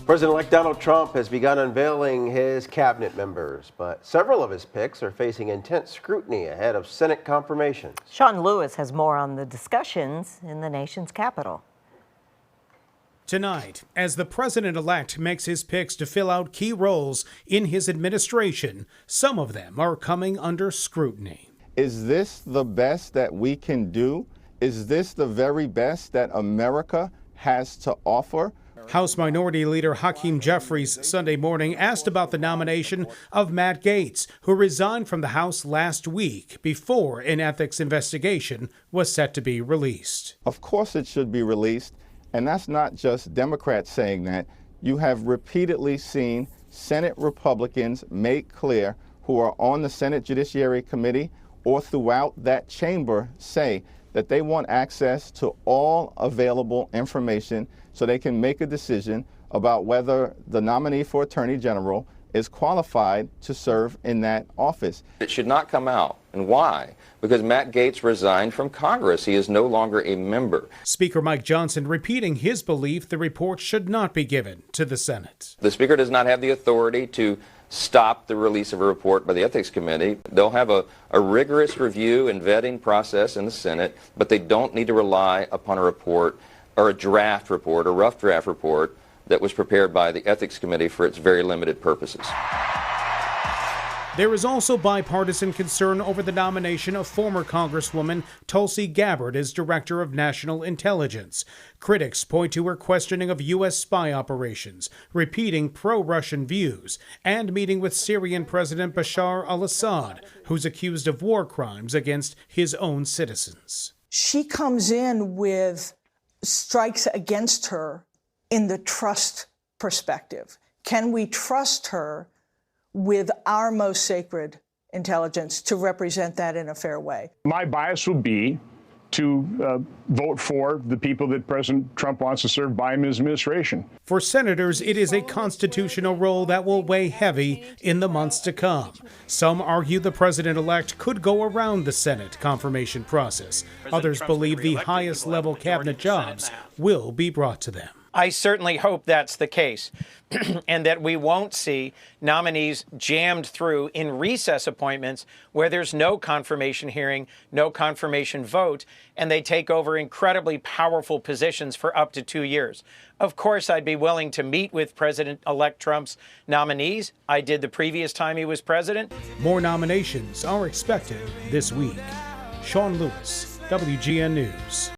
President-elect Donald Trump has begun unveiling his cabinet members, but several of his picks are facing intense scrutiny ahead of Senate confirmation. Sean Lewis has more on the discussions in the nation's capital. Tonight, as the president-elect makes his picks to fill out key roles in his administration, some of them are coming under scrutiny. Is this the best that we can do? Is this the very best that America has to offer? House Minority Leader Hakeem Jeffries Sunday morning asked about the nomination of Matt Gaetz, who resigned from the House last week before an ethics investigation was set to be released. Of course it should be released, and that's not just Democrats saying that. You have repeatedly seen Senate Republicans make clear, who are on the Senate Judiciary Committee or throughout that chamber, say that they want access to all available information so they can make a decision about whether the nominee for Attorney General is qualified to serve in that office. It should not come out. And why? Because Matt Gaetz resigned from Congress. He is no longer a member. Speaker Mike Johnson repeating his belief the report should not be given to the Senate. The Speaker does not have the authority to stop the release of a report by the Ethics Committee. They'll have a rigorous review and vetting process in the Senate, but they don't need to rely upon a report or a draft report, a rough draft report that was prepared by the Ethics Committee for its very limited purposes. There is also bipartisan concern over the nomination of former Congresswoman Tulsi Gabbard as Director of National Intelligence. Critics point to her questioning of U.S. spy operations, repeating pro-Russian views, and meeting with Syrian President Bashar al-Assad, who's accused of war crimes against his own citizens. She comes in with strikes against her in the trust perspective. Can we trust her with our most sacred intelligence to represent that in a fair way? My bias will be to vote for the people that President Trump wants to serve by him in his administration. For senators, it is a constitutional role that will weigh heavy in the months to come. Some argue the president-elect could go around the Senate confirmation process. Others believe the highest-level cabinet jobs will be brought to them. I certainly hope that's the case and that we won't see nominees jammed through in recess appointments where there's no confirmation hearing, no confirmation vote, and they take over incredibly powerful positions for up to 2 years. Of course, I'd be willing to meet with President-elect Trump's nominees. I did the previous time he was president. More nominations are expected this week. Sean Lewis, WGN News.